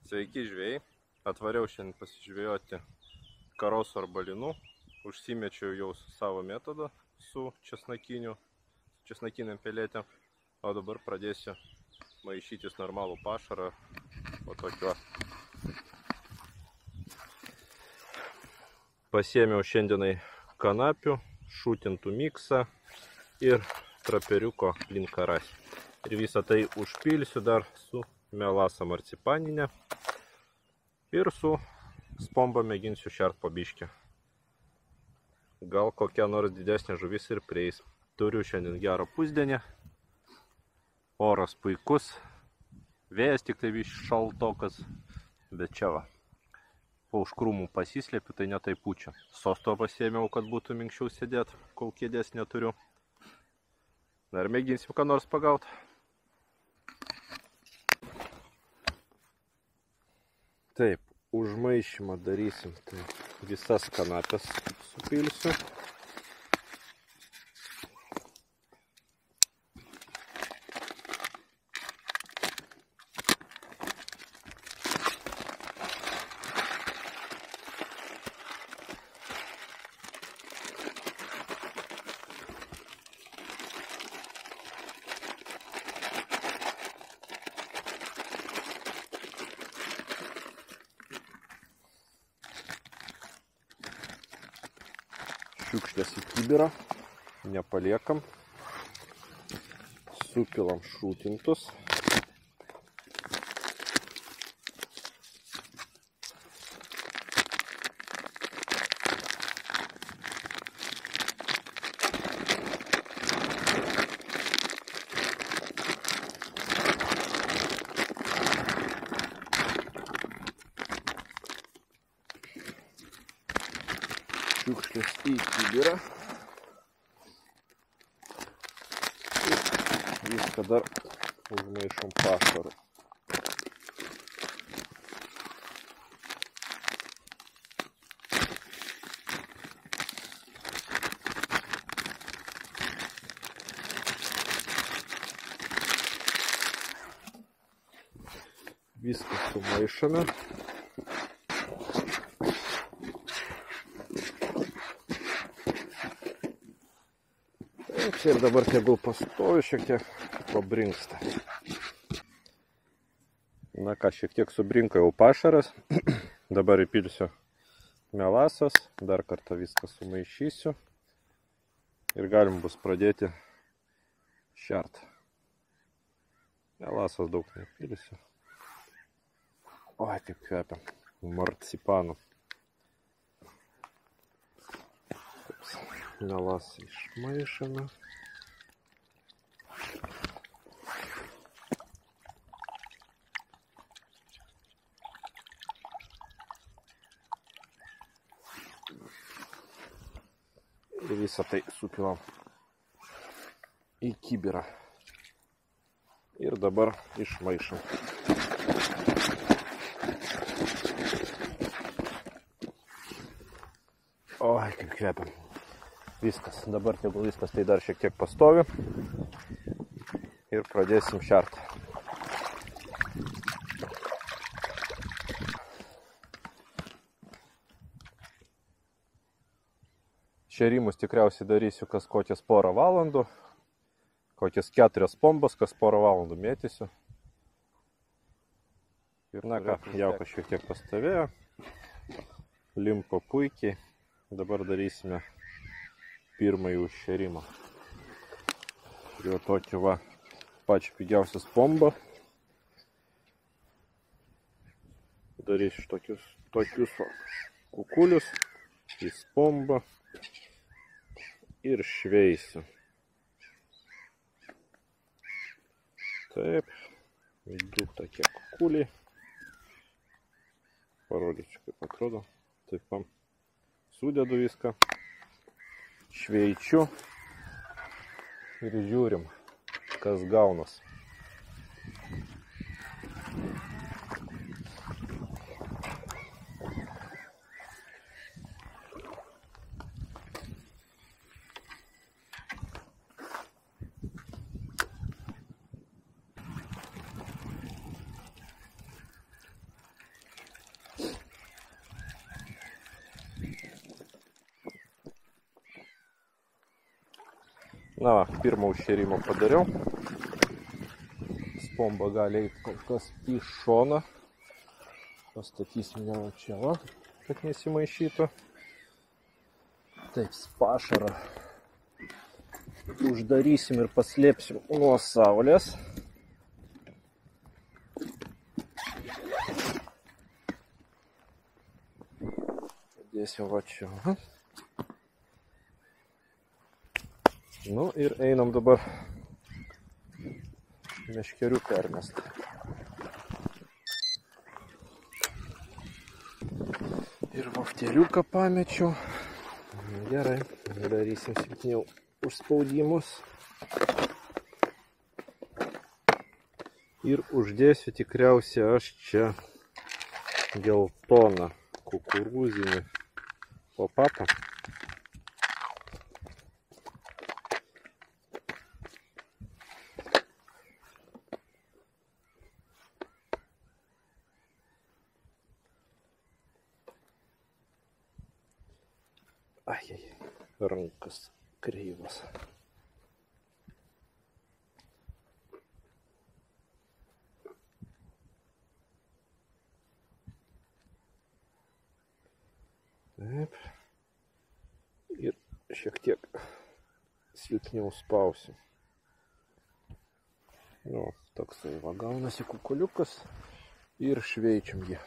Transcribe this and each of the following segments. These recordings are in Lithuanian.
Sveiki žvejai, atvariau šiandien pasižvejoti karosų arba linų. Užsimečiau jau su savo metodu, su česnakiniam pelėtėm, o dabar pradėsiu maišytis normalų pašarą, o tokio. Pasiėmiau šiandienai kanapių, šūtintų miksą ir traperiuko plinkaras. Ir visą tai užpilsiu dar su melasa marcipaninė ir su spomba mėginsiu šert po biškį. Gal kokia nors didesnė žuvis ir prieis. Turiu šiandien gerą pusdienį, oras puikus, vėjas tik tai vis šaltokas, bet čia va. Po už krūmų pasislėpiu, tai netai pučia. Sosto pasiėmiau, kad būtų minkščiau sėdėti, kol kėdės neturiu. Dar mėginsim ką nors pagauti. Taip, užmaišymą darysim. Tai visas kanapes supilsiu. Šiukšlės į kibirą, nepaliekam, supilam šūtintus. Šiukšlės į kibirą. Ir viską dar užmaišom pašaru. Viską sumaišome. Ir dabar tegul pastovi, šiek tiek pabrinksta. Na ką, šiek tiek subrinko jau pašaras. Dabar įpilsiu melasas, dar kartą viską sumaišysiu. Ir galim bus pradėti šert. Melasas daug nepilsiu. Oi, kaip kvepia marcipanu. Melasą išmaišame. Ir visą tai supilam į kibirą. Ir dabar išmaišam. Oi, kaip kvepia. Viskas. Dabar tegul viskas tai dar šiek tiek pastovi. Ir pradėsim šert. Šerimus tikriausiai darysiu kas kokias porą valandų. Kokias 4 pombas, kas porą valandų mėtysiu. Ir na ką, jaukas šiek tiek pastovėjo. Limpo puikiai. Dabar darysime pirmąjį užšėrimą. Turiu tokį va pačią pigiausią spombą. Darysiu tokius kukulius į spombą ir šveisiu. Taip, du tokie kukuliai. Parodysiu, kaip atrodo. Taip, sudedu viską. Šveičiu ir žiūrim, kas gaunas. Na, pirmą užšėrimą padariau. Spomba gali eiti kol kas į šoną. Pastatysim ją čia, va, kad nesimaišytų. Taip, pašarą uždarysim ir paslėpsim nuo saulės. Dėsim va čia. Nu ir einam dabar meškerių permest. Ir vafteriuką pamečiau. Gerai, darysim silpniau užspaudimus. Ir uždėsiu tikriausiai aš čia geltoną kukurūzinį pop-upą. Ai, rankas kreivas. Taip. Ir šiek tiek silpniau spausiu. Nu, toksai va gaunasi kukuliukas ir šveičiam jį.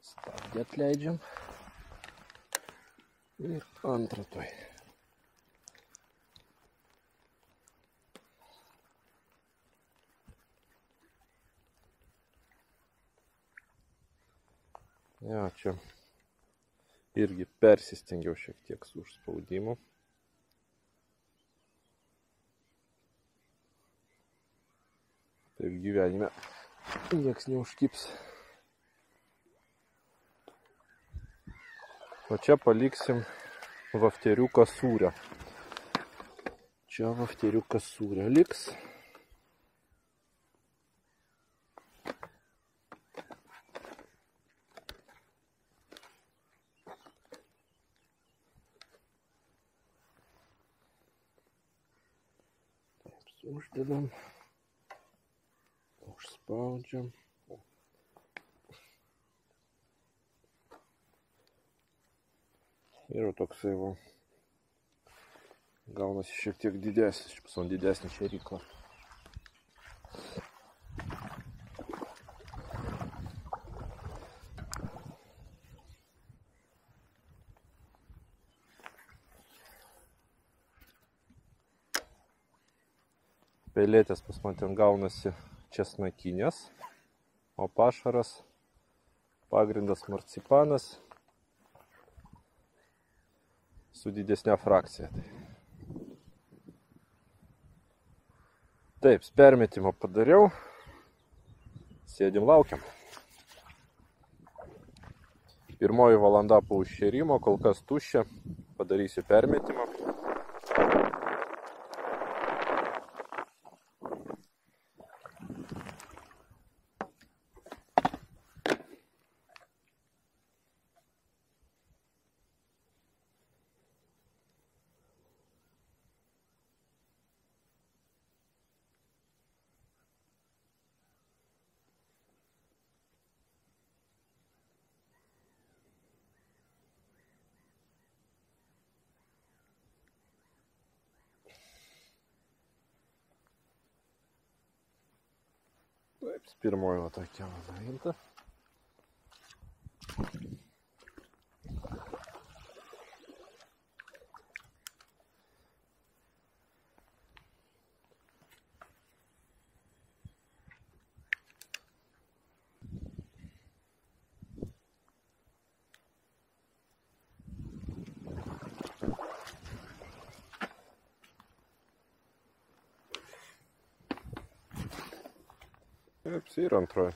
Stabdį atleidžiam. Ir antrą toj. Ja, čia irgi persistengiau šiek tiek su užspaudimu. Taip gyvenime nieks neužkips. O čia paliksim vafteriuką sūrio. Čia vafteriukas sūrio liks. Taip, uždedam. Užspaudžiam. Ir toksai va, gaunasi šiek tiek didesnis, šiaip didesnį šėryklą. Pelėtės pas man ten gaunasi česnakinės, o pašaras pagrindas marcipanas su didesnė frakcija. Taip, permetimą padariau. Sėdim, laukiam. Pirmoji valanda po užšėrimo, kol kas tuščia. Padarysiu permetimą. Taip, pirmoji va tokia nuimta. Taip, ir antroji.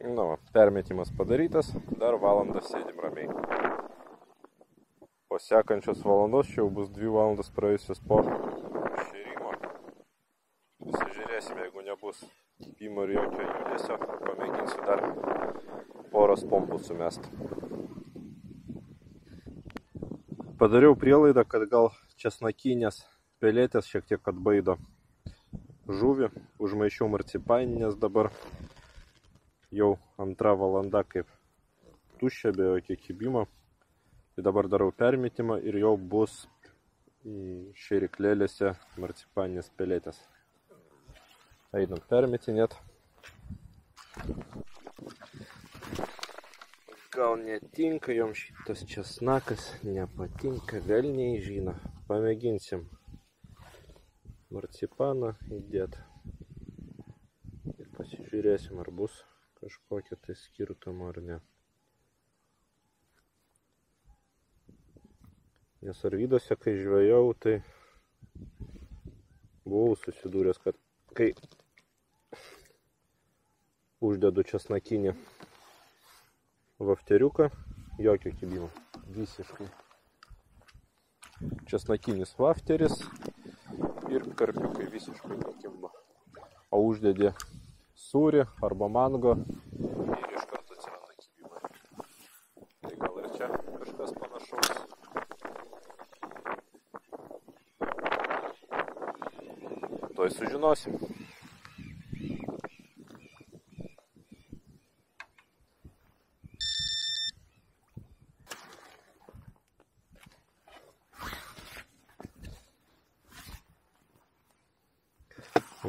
Nu, permetimas padarytas, dar valandą sėdim ramiai. Po sekančios valandos, čia jau bus 2 valandas praėjusios po šėrimo. Pasižiūrėsime, jeigu nebus kibimo ir jokio judesio, pamėginsiu dar poros pompų sumest. Padariau prielaidą, kad gal česnakinės pelėtės šiek tiek atbaido žuvį, užmaišiau marcipaninės, dabar jau 2 valanda kaip tuščia, be jokio kibimo. Tai dabar darau permetimą ir jau bus šėriklėlėse marcipaninės pelėtės. Einam permetinėt. Gal netinka jom šitas česnakas, nepatinka, velniai žino. Pamėginsim marcipaną įdėt ir pasižiūrėsim, ar bus kažkokia tai skirtumo ar ne. Nes Arvyduose, kai žvejau, tai buvau susidūręs, kad kai uždedu česnakinį vafteriuką, jokio kibimo, visiškai. Česnakinis vafteris ir karpiukai visiškai nekimba. O uždedi sūrį arba mango ir iš karto atsiranda kibimai. Tai gal ir čia kažkas panašaus. Tuoj sužinosim.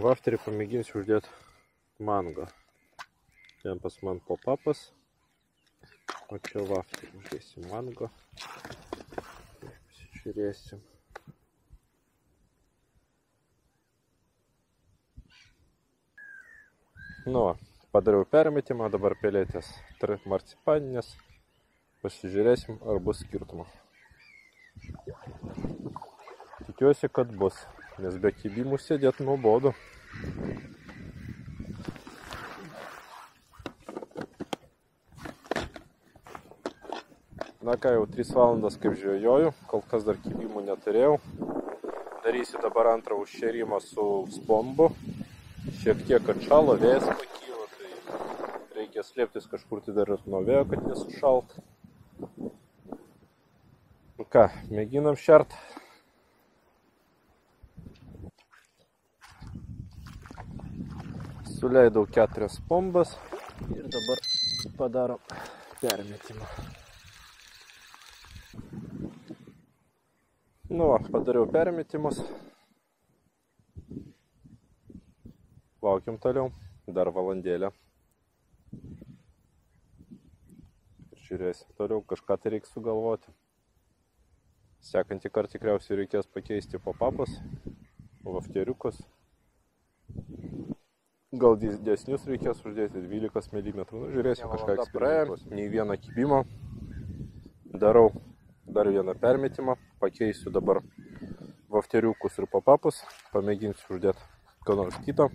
Vafterį pamėginsiu uždėti mango. Ten pas man pop-upas, o čia vafterį uždėsim mango. Pasižiūrėsim. Nu, padariau permetimą, dabar pelėtės marcipaninės. Pasižiūrėsim, ar bus skirtumo. Tikiuosi, kad bus, nes be kibimų sėdėt nuobodu. Na ką, jau 3 valandas kaip žvejoju, kol kas dar kibimų neturėjau. Darysiu dabar antrą užšėrimą su spombu. Šiek tiek atšalo, vėjas pakyla, tai reikia slėptis kažkur tai dar nuo vėjo, kad nesušalt. Nu ką, mėginam šert. Suleidau 4 pombas ir dabar padarom permetimą. Nu, padariau permetimus. Laukiam toliau, dar valandėlę. Ir žiūrėsim toliau, kažką tai reiks sugalvoti. Sekantį kartą tikriausiai reikės pakeisti pop-upus, vafteriukus. Gal didesnius reikės uždėti 12 mm. Nu, žiūrėsim, kažką eksperimentuosiu. Nei vieną kibimo. Darau dar vieną permetimą. Pakeisiu dabar vafteriukus ir pop-upus. Pamėginsiu uždėti ką nors kito.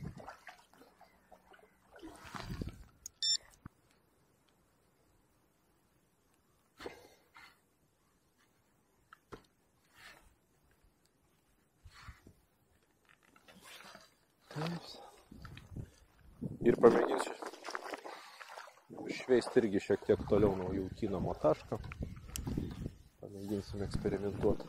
Ir pamėginsiu šveisti irgi šiek tiek toliau nuo jaukinamo taško. Pamėginsim eksperimentuoti.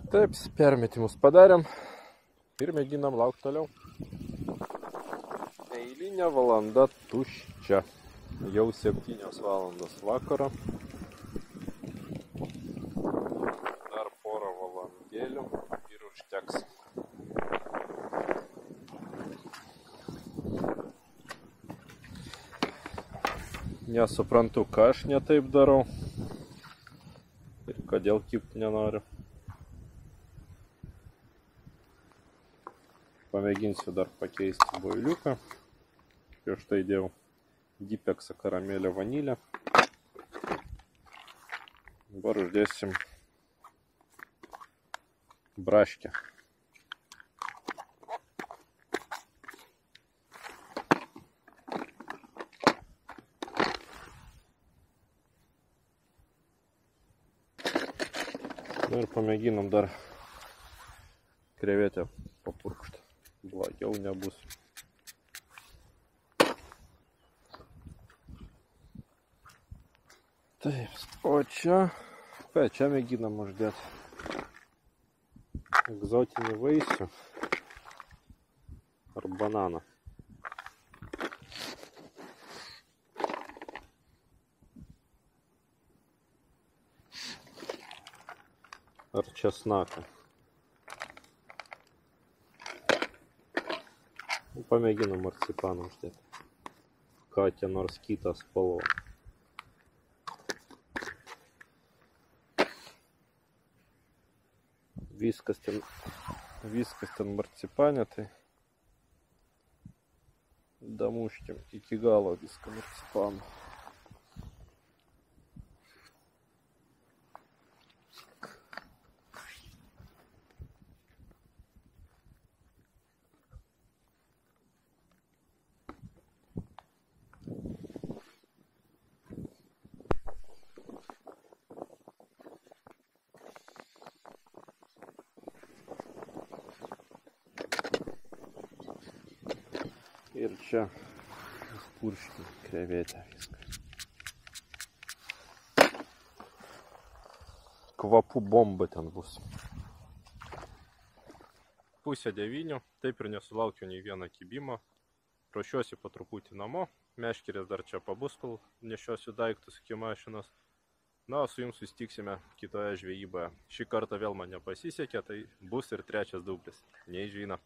Taip, permetimus padarėm ir mėginam laukti toliau. Eilinė valanda tuščia. Jau 7 valandos vakaro. Dar porą valandėlių ir užteks. Nesuprantu, ką aš ne taip darau ir kodėl kibti nenoriu. Pamėginsiu dar pakeisti boiliuką. Prieš tai dėjau dipeksą, karamelę, vanilę. Dabar uždėsim braškę. Ir pamėginam dar krevetę papurkšti. Blogiau nebus. Taip, o čia mėginam uždėti egzotinį vaisių ar bananą. Ar česnaką. Pamėginam marcipaną uždėti. Kokią nors kitą spalvą. Viskas ten marcipanė, tai damuškim iki galo viską marcipaną. Ir čia spurškim krevetę viską. Kvapų bomba ten bus. Pusė 9, taip ir nesulaukiu nei vieno kibimo. Ruošiuosi po truputį namo. Meškerės dar čia pabus, kol nešiosiu daiktus iki mašinos. Na, o su jums susitiksime kitoje žvejyboje. Šį kartą vėl man nepasisekė, tai bus ir trečias dublis. Nei žvyna.